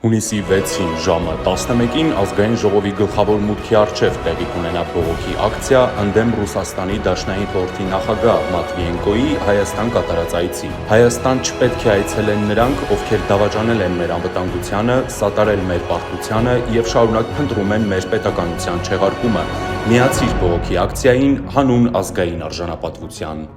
Հունիսի 6-ին ժամը 11-ին ազգային ժողովի գլխավոր մուտքի առջև տեղի կունենա բողոքի ակցիա ընդդեմ Ռուսաստանի Դաշնային խորհրդի նախագահ Մատվիենկոյի Հայաստան կատարած այցի։ Հայաստան չպետք է այցելեն նրանք, ովքեր դավաճանել են մեր անվտանգությանը, սատարել մեր պարտությանը եւ շարունակ փնտրում են մեր պետականության չեղարկումը։ Միացիր բողոքի ակցիային հանուն ազգային արժանապատվության։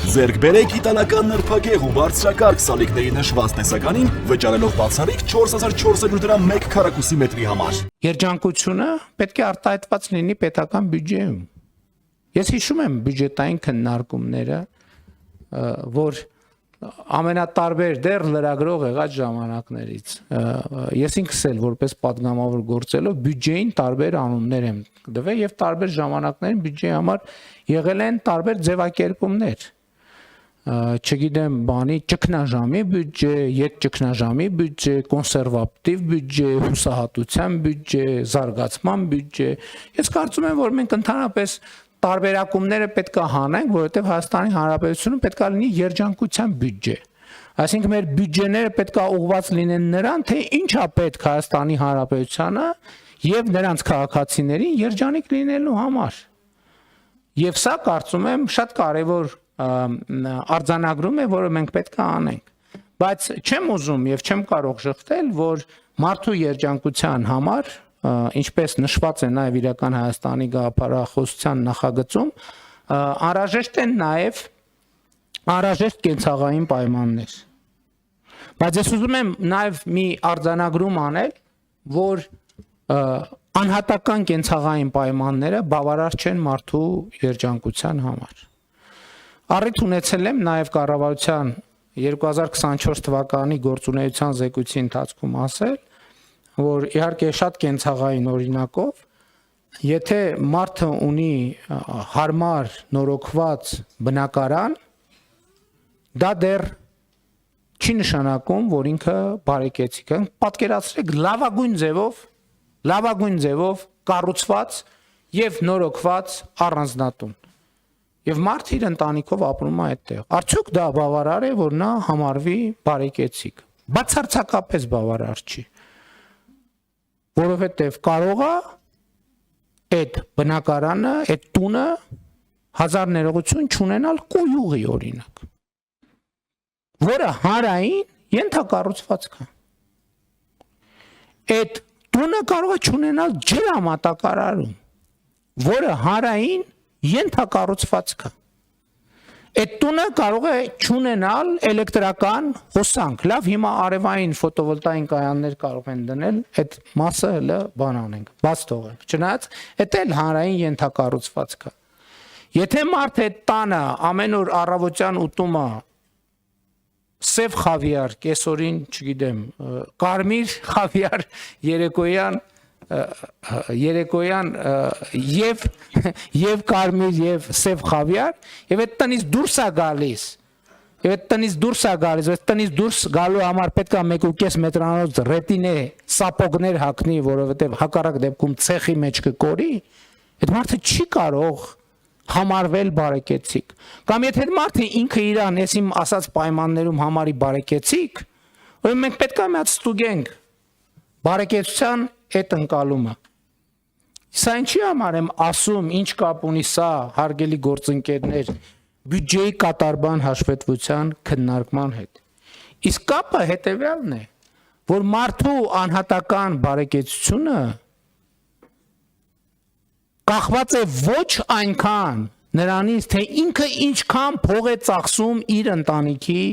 Ձերք բերեք իտալական նրբագեղ ու բարձրակարգ սալիկների նշված տեսականին, վճարելով բացառիկ 4400 դրամ 1 քառակուսի մետրի համար։ Երջանկությունը պետք է արտահայտված լինի պետական բյուջեում։ Ես հիշում եմ բյուջետային քննարկումները, որ ամենատարբեր դեռ լրագրող եղած ժամանակներից ես ինքս էլ որպես պատգամավոր գործելով բյուջեին տարբեր անուններ եմ տվել եւ տարբեր ժամանակներին բյուջեի համար եղել են տարբեր ձևակերպումներ։ Չգիտեմ, բանի ճգնաժամի բյուջե, ետճգնաժամի բյուջե, կոնսերվատիվ բյուջե, հուսահատության բյուջե, զարգացման բյուջե։ Ես կարծում եմ, որ մենք ընդհանրապես տարբերակումները պետք է հանենք, որովհետև Հայաստանի Հանրապետությունը պետք է լինի երջանկության բյուջե։ Այսինքն մեր բյուջեները պետք է ուղղված լինեն նրան, թե ինչա պետք Հայաստանի Հանրապետությանը եւ նրանց քաղաքացիներին երջանիկ լինելու համար։ Եվ սա կարծում եմ շատ կարևոր արձանագրում է, որը մենք պետք է անենք։ Բայց չեմ ուզում եւ չեմ կարող շղթել, որ մարդու երջանկության համար, ինչպես նշված է նաեւ իրական Հայաստանի գաղափարախոսության նախագծում, անհրաժեշտ են նաեւ անհրաժեշտ կենցաղային պայմաններ։ Բայց ես ուզում եմ նաեւ մի արձանագրում անել, որ անհատական կենցաղային պայմանները բավարար չեն մարդու երջանկության համար։ Առիթ ունեցել եմ նաև կառավարության 2024 թվականի գործունեության զեկույցի ընթացքում ասել, որ իհարկե շատ կենցաղային օրինակով, եթե մարդը ունի հարմար նորոգված բնակարան, դա դեռ չի նշանակում, որ ինքը բարեկեցիկ է։ Պատկերացրեք լավագույն ձևով կառուցված եւ նորոգված առանձնատուն։ Եվ մարդը իր ընտանիքով ապրում է այդտեղ։ Արդյոք դա բավարար է, որ նա համարվի բարեկեցիկ։ Բացարձակապես բավարար չի։ Որովհետև կարող է այդ բնակարանը, այդ տունը հազար ներողություն չունենալ կոյուղի օրինակ, որը հանրային ենթակառուցվածք է։ Այդ տունը կարող է չունենալ ջրամատակարարում, որը հանրային ենթակառուցվածք է։ Այդ տունը կարող է չունենալ էլեկտրական հոսանք։ Լավ, հիմա արևային ֆոտովոլտային կայաններ կարող են դնել, այդ մասը հələ բան անենք, բաց թողենք։ Չնայած այդ էլ հանրային ենթակառուցվածք է։ Եթե մարդ այդ տանը ամեն օր առավոտյան ուտումը սև խավիար, կեսօրին, չգիտեմ, կարմիր խավիար, երեկոյան եւ կարմիր եւ սև խավիար եւ այդ տնից դուրս է գալիս այդ տնից դուրս գալու համար պետք է 1.5 մետրանոց ռետինե սապոգներ հագնի, որովհետեւ հակառակ դեպքում ցեխի մեջ կկորի, այդ մարդը չի կարող համարվել բարեկեցիկ։ Կամ եթե այդ մարդը ինքը իրան ես իմ ասած պայմաններում համարի բարեկեցիկ, ուրեմն մենք պետք է միած ստուգենք բարեկեցության այդ ընկալումը։ Սա ինչի համար եմ ասում, ինչ կապ ունի սա, հարգելի գործընկերներ, բյուջեի կատարման հաշվետվության քննարկման հետ։ Իսկ կապը հետևյալն է, որ մարդու անհատական բարեկեցությունը կախված է ոչ այնքան նրանից, թե ինքը ինչքան փող է ծախսում իր ընտանիքի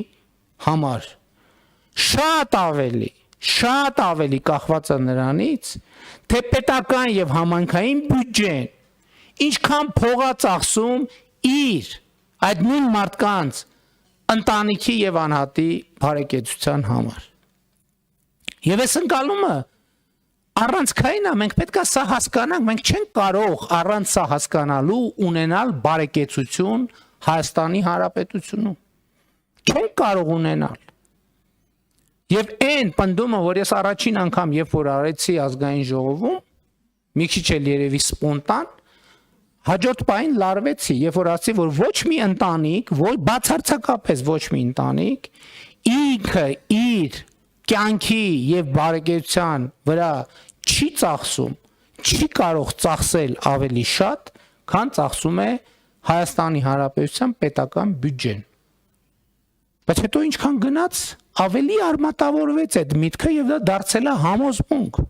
համար, շատ ավելի կախված է նրանից, թե պետական եւ համայնքային բյուջեն ինչքան փող է ծախսում իր այդ նույն մարդկանց ընտանիքի եւ անհատի բարեկեցության համար։ Եվ այս ընկալումը առանցքային է, մենք պետք է սա հասկանանք, մենք չենք կարող առանց սա հասկանալու ունենալ բարեկեցություն Հայաստանի Հանրապետությունում։ Չենք կարող ունենալ։ Եվ այն պնդումը, որ ես առաջին անգամ, երբ որ արեցի ազգային ժողովում, մի քիչ էլ երևի սպոնտան, Հաջորդ պայն լարվեցի, երբ որ ասի, որ ոչ մի ընտանիք, բացարձակապես ոչ մի ընտանիք ինքը իր կյանքի եւ բարեկեցության վրա չի ծախսում, չի կարող ծախսել ավելի շատ, քան ծախսում է Հայաստանի Հանրապետության պետական բյուջեն։ Բայց հետո ինչքան գնաց, ավելի արմատավորվեց այդ միտքը եւ դա դարձել է համոզմունք։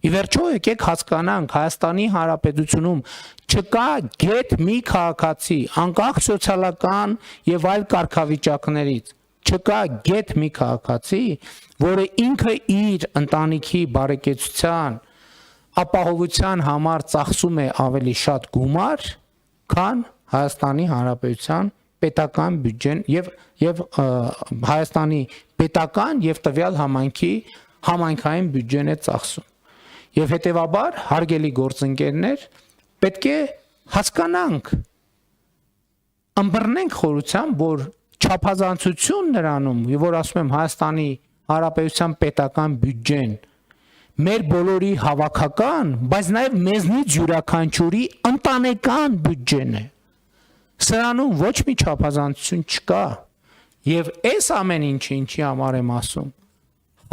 Ի վերջո եկեք հասկանանք Հայաստանի Հանրապետությունում չկա գետ մի քաղաքացի, անկախ սոցիալական եւ այլ կարգավիճակներից, չկա գետ մի քաղաքացի, որը ինքը իր ընտանիքի բարեկեցության ապահովության համար ծախսում է ավելի շատ գումար, քան Հայաստանի Հանրապետության պետական բյուջեն եւ Հայաստանի պետական եւ տվյալ համայնքի համայնքային բյուջեն է ծախսում։ Եվ հետեւաբար հարգելի գործընկերներ, պետք է հասկանանք, ըմբռնենք խորությամբ, որ չափազանցություն նրանում, եւ որ ասում եմ Հայաստանի Հանրապետության պետական բյուջեն մեր բոլորի հավաքական, բայց նաեւ մեզնից յուրաքանչյուրի ընտանեկան բյուջեն է։ Սրանում ոչ մի չափազանցություն չկա եւ այս ամեն ինչի համար եմ ասում,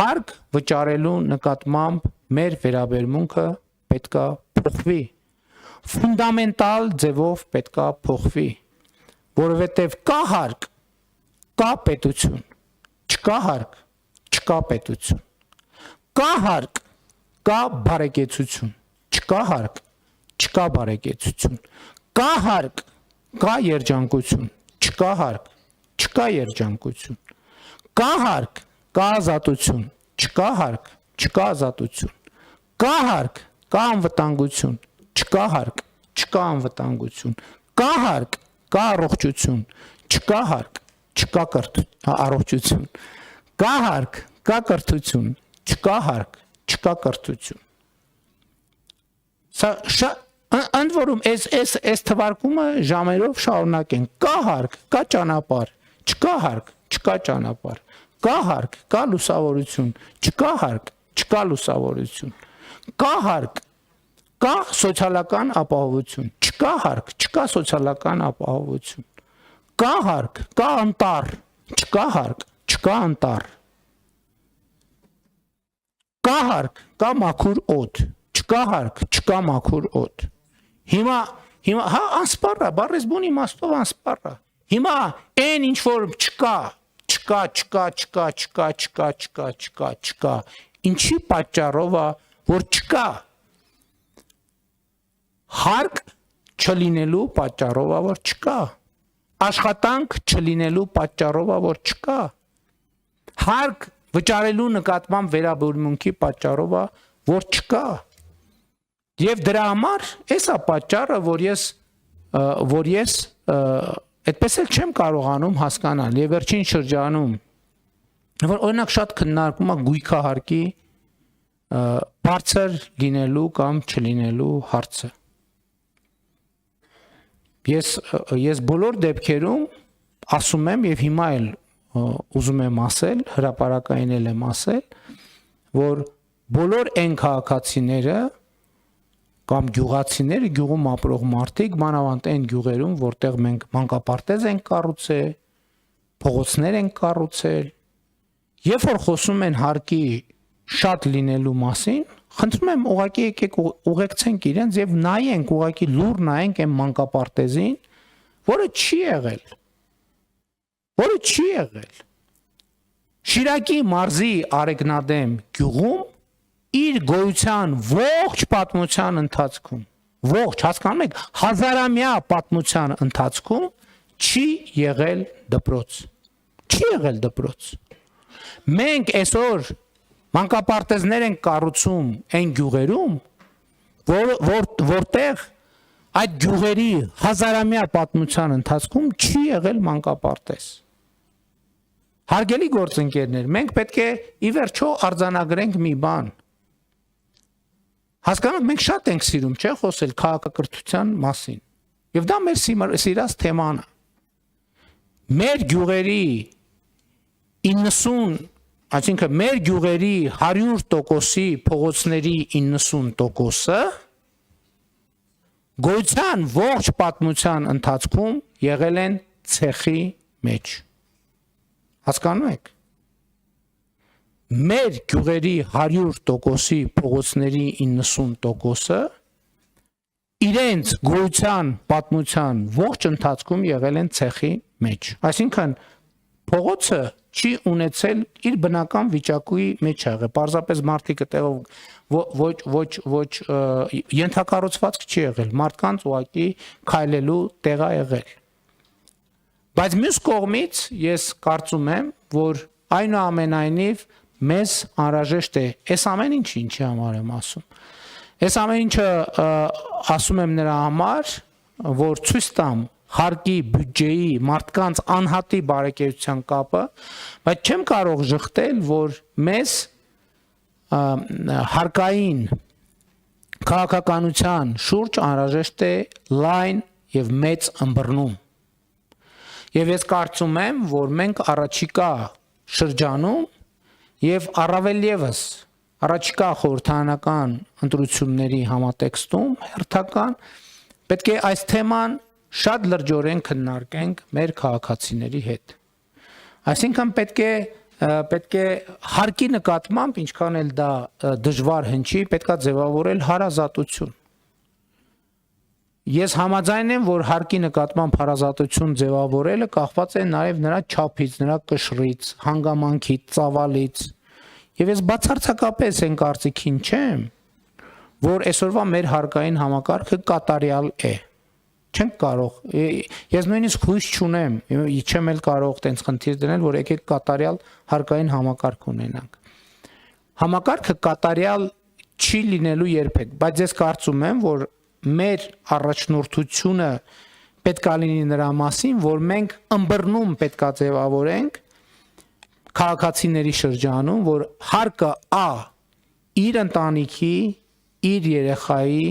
հարկ վճարելու նկատմամբ մեր վերաբերմունքը պետքա փոխվի, ֆունդամենտալ ձևով պետքա փոխվի, որովհետեւ կա հարկ, կա պետություն, չկա հարկ, չկա պետություն, կա հարկ, կա բարեկեցություն, չկա հարկ, չկա բարեկեցություն, կա հարկ, կա երջանկություն, չկա հարկ, չկա երջանկություն, կա հարկ, կա ազատություն, չկա հարկ, չկա ազատություն, կա հարկ, կա անվտանգություն, չկա հարկ, չկա անվտանգություն, կա հարկ, կա առողջություն, չկա հարկ, չկա առողջություն, կա հարկ, կա կրթություն, չկա հարկ, չկա կրթություն։ Սա ընդ որում այս թվարկումը ժամերով շարունակենք, կա հարկ, կա ճանապարհ, չկա հարկ, չկա ճանապարհ, կա հարկ, կա լուսավորություն, չկա հարկ, չկա լուսավորություն, կա հարկ, կա սոցիալական ապահովություն, չկա հարկ, չկա սոցիալական ապահովություն, կա հարկ, կա անտառ, չկա հարկ, չկա անտառ, կա հարկ, կա մաքուր օդ, չկա հարկ, չկա մաքուր օդ։ Հիմա հա անսպառ է, բառես բուն իմաստով անսպառ է։ Հիմա այն ինչ որ չկա, ինչի պատճառով է, որ չկա։ Հարկ չլինելու պատճառով է, որ չկա։ Աշխատանք չլինելու պատճառով է, որ չկա։ Հարկ վճարելու նկատմամբ վերաբերմունքի պատճառով է, որ չկա։ Եվ դրա համար էսա պատճառը, որ ես այդպես էլ չեմ կարողանում հասկանալ եւ վերջին շրջանում, որ օրինակ շատ քննարկում է գույքահարկի բարձր լինելու կամ չլինելու հարցը։ Ես բոլոր դեպքերում ասում եմ եւ հիմա էլ ուզում եմ ասել, հրապարակային էլ եմ ասել, որ բոլոր այն քաղաքացիները կամ գյուղացիները, գյուղում ապրող մարդիկ, մանավանդ այն գյուղերում, որտեղ մենք մանկապարտեզ ենք կառուցել, փողոցներ ենք կառուցել, երբ որ խոսում են հարկի շատ լինելու մասին, խնդրում եմ ուղղակի եկեք ուղեկցենք իրենց եւ նայենք, ուղղակի լուր նայենք այն մանկապարտեզին, որը չի եղել։ Շիրակի մարզի Արեգնադեմ գյուղում իր գոյության ողջ պատմության ընթացքում, հասկանում եք, հազարամյա պատմության ընթացքում չի եղել դպրոց։ Մենք այսօր մանկապարտեզներ ենք կառուցում այն գյուղերում, որտեղ այդ գյուղերի հազարամյա պատմության ընթացքում չի եղել մանկապարտեզ։ Հարգելի գործընկերներ, մենք պետք է ի վերջո արձանագրենք մի բան։ Հասկանում, մենք շատ ենք սիրում, չէ՞, խոսել քաղաքակրթության մասին։ Եվ դա մեր սիրած թեման է։ Մեր գյուղերի 90, այսինքն մեր գյուղերի 100%-ի փողոցների 90%-ը գոյության ողջ պատմության ընթացքում եղել են ցեխի մեջ։ Հասկանում եք։ Մեր գյուղերի 100%-ի փողոցների 90%-ը իրենց գոյության պատմության ողջ ընթացքում եղել են ցեխի մեջ։ Այսինքն փողոցը չի ունեցել իր բնական վիճակի մեջ եղել։ Պարզապես մարդիկ այդտեղով ոչ ենթակառուցվածք չի եղել, մարդկանց ուղակի քայլելու տեղ է եղել։ Բայց մյուս կողմից ես կարծում եմ, որ այնուամենայնիվ մեզ անհրաժեշտ է այս ամեն ինչը ինչի համար եմ ասում։ Այս ամեն ինչը ասում եմ նրա համար, որ ցույց տամ հարկի բյուջեի մարդկանց անհատի բարեկեցության կապը, բայց չեմ կարող շղթել, որ մեզ հարկային քաղաքականության շուրջ անհրաժեշտ է լայն եւ մեծ ըմբռնում։ Եվ ես կարծում եմ, որ մենք առաջիկա շրջանում եւ առավել եւս առաջիկա խորհրդարանական ընտրությունների համատեքստում հերթական պետք է այս թեման շատ լրջորեն քննարկենք մեր քաղաքացիների հետ։ Այսինքն պետք է հարկի նկատմամբ, ինչքան էլ դա դժվար հնչի, պետքա ձևավորել հարազատություն։ Ես համաձայն եմ, որ հարկի նկատմամբ հարազատություն ձևավորելը կախված է նաև նրա չափից, նրա կշռից, հանգամանքից, ծավալից։ Եվ ես բացարձակապես այն կարծիքին չեմ, որ այսօրվա մեր հարկային համակարգը կատարյալ է։ Չենք կարող, ես նույնիսկ հույս չունեմ, չեմ էլ կարող տենց խնդիր դնել, որ եկեք կատարյալ հարկային համակարգ ունենանք։ Համակարգը կատարյալ չի լինելու երբեք, բայց ես կարծում եմ, որ մեր առաջնորդությունը պետքա լինի նրա մասին, որ մենք ըմբռնում պետքա ձևավորենք քաղաքացիների շրջանում, որ հարկը իր ընտանիքի, իր երեխայի,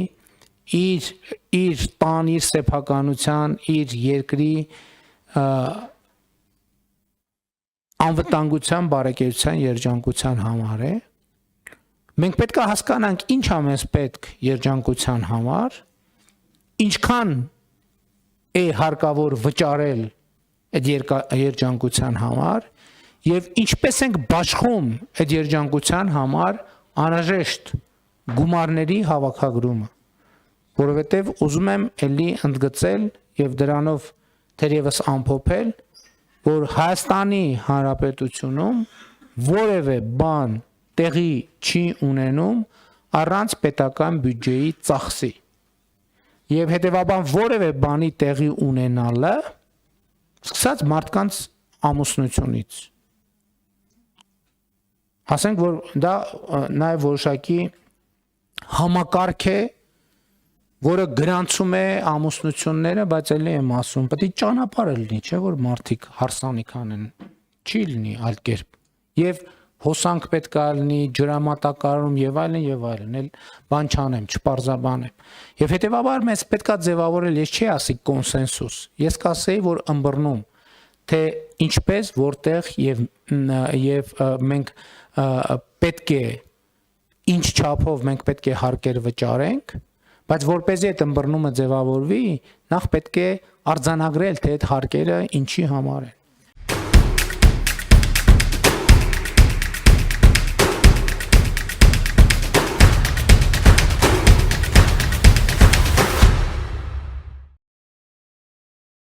իր տան, իր սեփականության, իր երկրի անվտանգության, բարեկեցության, երջանկության համար է։ Մենք պետք է հասկանանք ինչ է մեզ պետք երջանկության համար, ինչքան է հարկավոր վճարել այդ երջանկության համար եւ ինչպես ենք բաշխում այդ երջանկության համար անհրաժեշտ գումարների հավաքագրումը, որովհետեւ ուզում եմ ելի ընդգծել եւ դրանով թերևս ամփոփել, որ Հայաստանի Հանրապետությունում որևէ բան տեղի չի ունենում առանց պետական բյուջեի ծախսի։ Եվ հետևաբար որևէ բանի տեղի ունենալը սկսած մարդկանց ամուսնությունից։ Ասենք, որ դա նաև որոշակի համակարգ է, որը գրանցում է ամուսնությունները, բայց ելի եմ ասում, պետք է ճանապարհը լինի, չէ՞ որ մարդիկ հարսանիք անեն, չի լինի այլ կերպ։ Եվ հոսանք պետք է լինի, ջրամատակարարում եւ այլն, էլ բան չանեմ, չպարզաբանեմ։ Եվ հետեւաբար մեզ պետք է ձևավորել, ես չի ասի կոնսենսուս, ես կասեի, որ ըմբռնում, թե ինչպես, որտեղ եւ մենք պետք է ինչ չափով մենք պետք է հարկեր վճարենք, բայց որպեսզի այդ ըմբռնումը ձևավորվի, նախ պետք է արձանագրել, թե այդ հարկերը ինչի համար են։